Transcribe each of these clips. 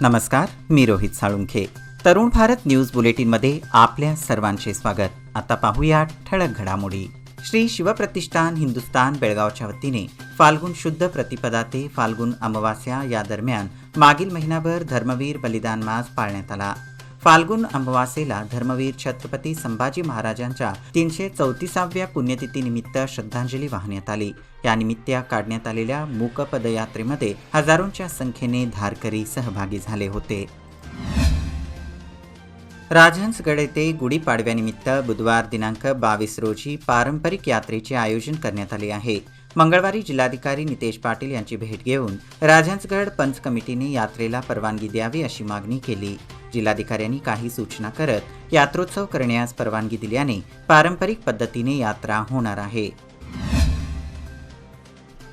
नमस्कार, मी रोहित साळुंखे. तरुण भारत न्यूज बुलेटिनमध्ये आपल्या सर्वांचे स्वागत. आता पाहूया ठळक घडामोडी. श्री शिवप्रतिष्ठान हिंदुस्थान बेळगावच्या वतीने फाल्गुन शुद्ध प्रतिपदा ते फाल्गुन अमावास्या या दरम्यान मागील महिनाभर धर्मवीर बलिदान मास पाळण्यात आला. फाल्गुन अमावास्येला धर्मवीर छत्रपती संभाजी महाराजांच्या 334व्या पुण्यतिथीनिमित्त श्रद्धांजली वाहण्यात आली. यानिमित्त काढण्यात आलेल्या मूक पदयात्रेमध्ये हजारोंच्या संख्येने धारकरी सहभागी झाले होते. राजहंसगड येथे गुढीपाडव्यानिमित्त बुधवार दिनांक 22 रोजी पारंपरिक यात्रेचे आयोजन करण्यात आले आहे. मंगळवारी जिल्हाधिकारी नितेश पाटील यांची भेट घेऊन राजहंसगड पंच कमिटीने यात्रेला परवानगी द्यावी अशी मागणी केली. जिल्हाधिकाऱ्यांनी काही सूचना करत यात्रोत्सव करण्यास परवानगी दिल्याने पारंपरिक पद्धतीने यात्रा होणार आहे.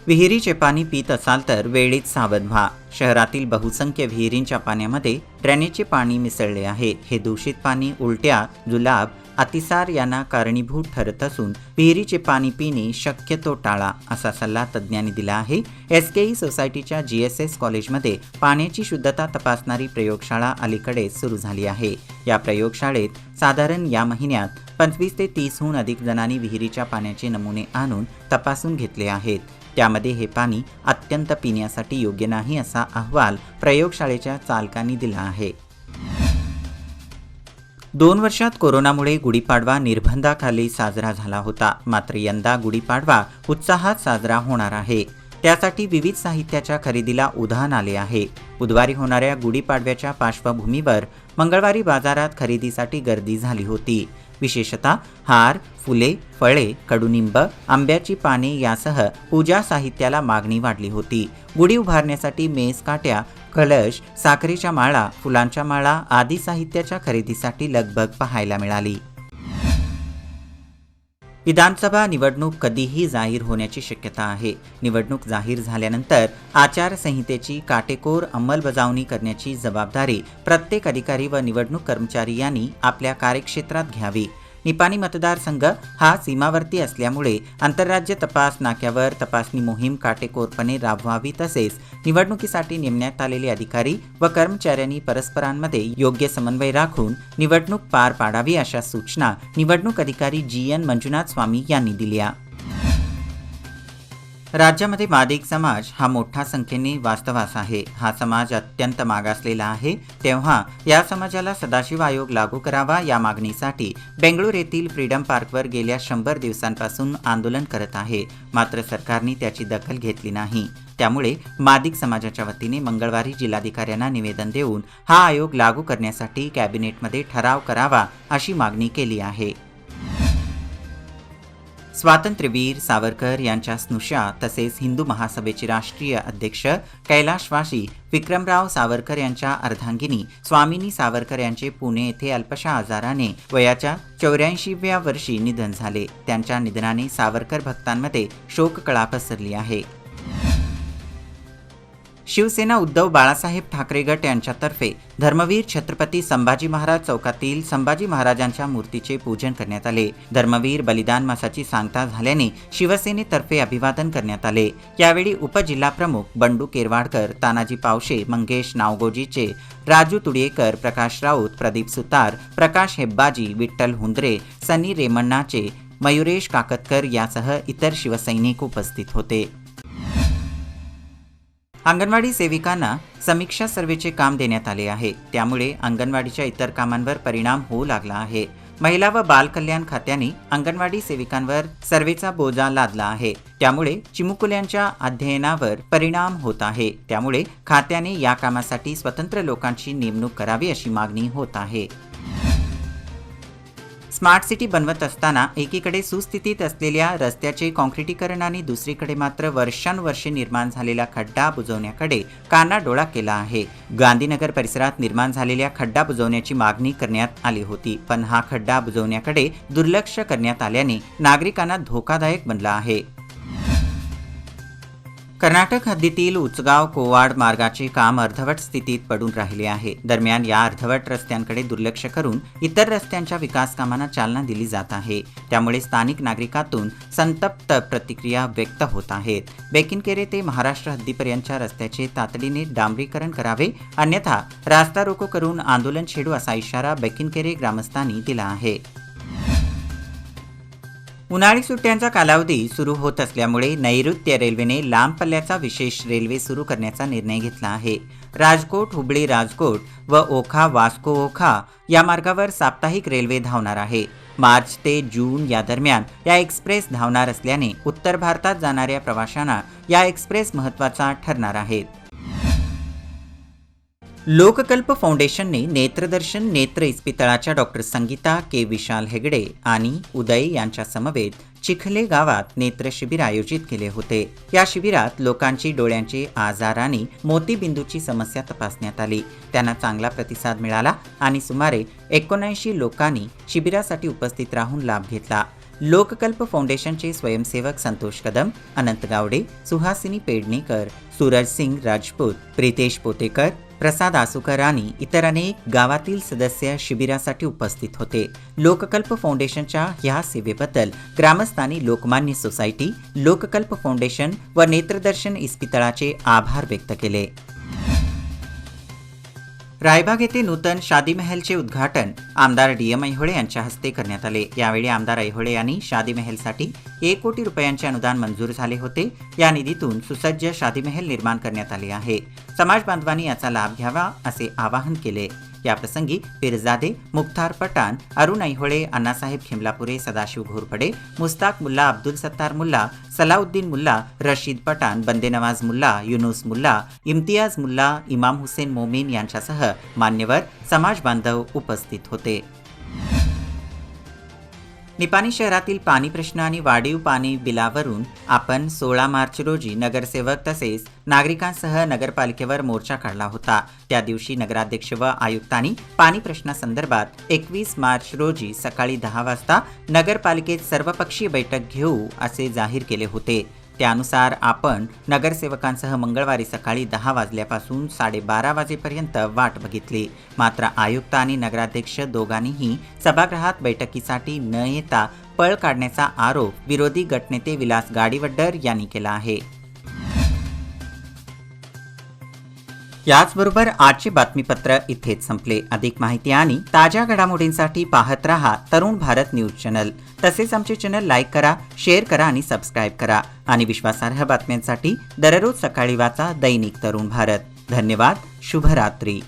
विहिरीचे पाणी पित असाल तर वेळीच सावध व्हा. शहरातील बहुसंख्य विहिरींच्या पाण्यामध्ये ड्रेनेजचे पाणी मिसळले आहे. हे दूषित पाणी उलट्या, जुलाब, अतिसार यांना कारणीभूत ठरत असून विहिरीचे पाणी पिणे शक्यतो टाळा असा सल्ला तज्ज्ञांनी दिला आहे. SKE सोसायटीच्या GSS कॉलेजमध्ये पाण्याची शुद्धता तपासणारी प्रयोगशाळा अलीकडेच सुरू झाली आहे. या प्रयोगशाळेत साधारण या महिन्यात 25 ते 30हून अधिक जणांनी विहिरीच्या पाण्याचे नमुने आणून तपासून घेतले आहेत. त्यामध्ये हे पाणी अत्यंत पिण्यासाठी योग्य नाही असा अहवाल प्रयोगशाळेच्या चालकांनी दिला आहे. 2 वर्षात कोरोनामुळे गुढीपाडवा निर्बंधाखाली साजरा झाला होता. मात्र यंदा गुढीपाडवा उत्साहात साजरा होणार आहे. त्यासाठी विविध साहित्याच्या खरेदीला उधाण आले आहे. बुधवारी होणाऱ्या गुढीपाडव्याच्या पार्श्वभूमीवर मंगळवारी बाजारात खरेदीसाठी गर्दी झाली होती. विशेषतः हार, फुले, फळे, कडुनिंब, आंब्याची पाने यासह पूजा साहित्याला मागणी वाढली होती. गुढी उभारण्यासाठी मेस काट्या, कलश, साखरेच्या माळा, फुलांच्या माळा आदी साहित्याच्या खरेदीसाठी लगबग पाहायला मिळाली. विधानसभा निवडणूक कधीही जाहीर होण्याची शक्यता आहे. निवडणूक जाहीर झाल्यानंतर आचारसंहितेची काटेकोर अंमलबजावणी करण्याची जबाबदारी प्रत्येक अधिकारी व निवडणूक कर्मचारी यांनी आपल्या कार्यक्षेत्रात घ्यावी. निपाणी मतदारसंघ हा सीमावर्ती असल्यामुळे आंतरराज्य तपास नाक्यावर तपासणी मोहीम काटेकोरपणे राबवावी. तसेच निवडणुकीसाठी नेमण्यात आलेले अधिकारी व कर्मचाऱ्यांनी परस्परांमध्ये योग्य समन्वय राखून निवडणूक पार पाडावी अशा सूचना निवडणूक अधिकारी GN मंजुनाथ स्वामी यांनी दिल्या. राज्यामध्ये मादिग समाज हा मोठ्या संख्येने वास्तवास आहे. हा समाज अत्यंत मागासलेला आहे. तेव्हा या समाजाला सदाशिव आयोग लागू करावा या मागणीसाठी बेंगळूर येथील फ्रीडम पार्कवर गेल्या 100 दिवसांपासून आंदोलन करत आहे. मात्र सरकारने त्याची दखल घेतली नाही. त्यामुळे मादिग समाजाच्या वतीने मंगळवारी जिल्हाधिकाऱ्यांना निवेदन देऊन हा आयोग लागू करण्यासाठी कॅबिनेटमध्ये ठराव करावा अशी मागणी केली आहे. स्वातंत्र्यवीर सावरकर यांच्या स्नुषा तसेच हिंदू महासभेचे राष्ट्रीय अध्यक्ष कैलाशवासी विक्रमराव सावरकर यांच्या अर्धांगिनी स्वामिनी सावरकर यांचे पुणे येथे अल्पशा आजाराने वयाच्या 84व्या वर्षी निधन झाले. त्यांच्या निधनाने सावरकर भक्तांमध्ये शोककळा पसरली आहे. शिवसेना उद्धव बाळासाहेब ठाकरे गट यांच्यातर्फे धर्मवीर छत्रपती संभाजी महाराज चौकातील संभाजी महाराजांच्या मूर्तीचे पूजन करण्यात आले. धर्मवीर बलिदान मासाची सांगता झाल्याने शिवसेनेतर्फे अभिवादन करण्यात आले. यावेळी उपजिल्हाप्रमुख बंडू केरवाडकर, तानाजी पावशे, मंगेश नावगोजीचे, राजू तुडियेकर, प्रकाश राऊत, प्रदीप सुतार, प्रकाश हेब्बाजी, विठ्ठल हुंद्रे, सनी रेमण्णाचे, मयुरेश काकतकर यासह इतर शिवसैनिक उपस्थित होते. अंगणवाडी सेविकांना समीक्षा सर्वेचे काम देण्यात आले आहे. त्यामुळे अंगणवाडीच्या इतर कामांवर परिणाम होऊ लागला आहे. महिला व बाल कल्याण खात्याने अंगणवाडी सेविकांवर सर्वेचा बोजा लादला आहे. त्यामुळे चिमुकल्यांच्या अध्ययनावर परिणाम होत आहे. त्यामुळे खात्याने या कामासाठी स्वतंत्र लोकांची नेमणूक करावी अशी मागणी होत आहे. स्मार्ट सिटी बनवत असताना एकीकडे सुस्थितीत असलेल्या रस्त्याचे काँक्रिटीकरण आणि दुसरीकडे मात्र वर्षानुवर्षे निर्माण झालेला खड्डा बुजवण्याकडे कानाडोळा केला आहे. गांधीनगर परिसरात निर्माण झालेल्या खड्डा बुजवण्याची मागणी करण्यात आली होती. पण हा खड्डा बुजवण्याकडे दुर्लक्ष करण्यात आल्याने नागरिकांना धोकादायक बनला आहे. कर्नाटक हद्दीतील उचगाव कोवाड मार्गाचे काम अर्धवट स्थितीत पडून राहिले आहे. दरम्यान या अर्धवट रस्त्यांकडे दुर्लक्ष करून इतर रस्त्यांच्या विकास कामांना चालना दिली जात आहे. त्यामुळे स्थानिक नागरिकांतून संतप्त प्रतिक्रिया व्यक्त होत आहेत. बेकिनकेरे ते महाराष्ट्र हद्दीपर्यंतच्या रस्त्याचे तातडीने डांबरीकरण करावे, अन्यथा रास्ता रोको करून आंदोलन छेडू असा इशारा बेकिनकेरे ग्रामस्थांनी दिला आहे. उन्हाळी सुट्ट्यांचा कालावधी सुरू होत असल्यामुळे नैऋत्य रेल्वेने लांब पल्ल्याचा विशेष रेल्वे सुरू करण्याचा निर्णय घेतला आहे. राजकोट हुबळी राजकोट व ओखा वास्को ओखा या मार्गावर साप्ताहिक रेल्वे धावणार आहे. मार्च ते जून या दरम्यान या एक्सप्रेस धावणार असल्याने उत्तर भारतात जाणाऱ्या प्रवाशांना या एक्सप्रेस महत्त्वाचा ठरणार आहेत. लोककल्प फाउंडेशनने नेत्रदर्शन नेत्र इस्पितळाच्या डॉक्टर संगीता के विशाल हेगडे आणि उदय यांच्या समवेत चिखले गावात नेत्र शिबिर आयोजित केले होते. या शिबिरात लोकांची डोळ्यांचे आजार आणि मोतीबिंदूची समस्या तपासण्यात आली. त्यांना चांगला प्रतिसाद मिळाला आणि सुमारे 79 लोकांनी शिबिरासाठी उपस्थित राहून लाभ घेतला. लोककल्प फाउंडेशनचे स्वयंसेवक संतोष कदम, अनंत गावडे, सुहासिनी पेडणेकर, सूरज सिंग राजपूत, प्रितेश पोतेकर, प्रसाद आसुकर आणि इतर अनेक गावातील सदस्य शिबिरासाठी उपस्थित होते. लोककल्प फाउंडेशनच्या ह्या सेवेबद्दल ग्रामस्थांनी लोकमान्य सोसायटी, लोककल्प फाउंडेशन व नेत्रदर्शन इस्पितळाचे आभार व्यक्त केले. रायबाग येथे नूतन शादी महलचे उद्घाटन आमदार DM ऐहोळे यांच्या हस्ते करण्यात आले. यावेळी आमदार ऐहोळे यांनी शादी महलसाठी 1 कोटी रुपयांचे अनुदान मंजूर झाले होते. या निधीतून सुसज्ज शादी महल निर्माण करण्यात आले आहे. समाज बांधवांनी याचा लाभ घ्यावा असे आवाहन केले. याप्रसंगी पिरजादे, मुख्तार पठाण, अरुण ऐहोळे, अण्णासाहेब खिमलापुरे, सदाशिव घोरपडे, मुस्ताक मुल्ला, अब्दुल सत्तार मुल्ला, सलाउद्दीन मुल्ला, रशीद पठाण, बंदे नवाज मुल्ला, युनुस मुल्ला, इम्तियाज मुल्ला, इमाम हुसेन मोमीन यांच्यासह मान्यवर समाज बांधव उपस्थित होते. निपाणी शहरातील पाणी प्रश्न आणि वाढीव पाणी बिलावरून आपण 16 मार्च रोजी नगरसेवक तसेच नागरिकांसह नगरपालिकेवर मोर्चा काढला होता. त्या दिवशी नगराध्यक्ष व आयुक्तांनी पाणी प्रश्नासंदर्भात 21 मार्च रोजी सकाळी 10 वाजता नगरपालिकेत सर्वपक्षीय बैठक घेऊ असे जाहीर केले होते. त्यानुसार आपण नगरसेवकांसह मंगळवारी सकाळी 10 वाजल्यापासून 12:30 वाजेपर्यंत वाट बघितली. मात्र आयुक्त आणि नगराध्यक्ष दोघांनीही सभागृहात बैठकीसाठी न येता पळ काढण्याचा आरोप विरोधी गटनेते विलास गाडीवड्डर यांनी केला आहे. याचबरोबर आजचे बातमीपत्र इथेच संपले. अधिक माहिती आणि ताज्या घडामोडींसाठी पाहत रहा तरुण भारत न्यूज चॅनल. तसेच आमचे चॅनल लाईक करा, शेअर करा आणि सबस्क्राईब करा. आणि विश्वासार्ह बातम्यांसाठी दररोज सकाळी वाचा दैनिक तरुण भारत. धन्यवाद. शुभरात्री.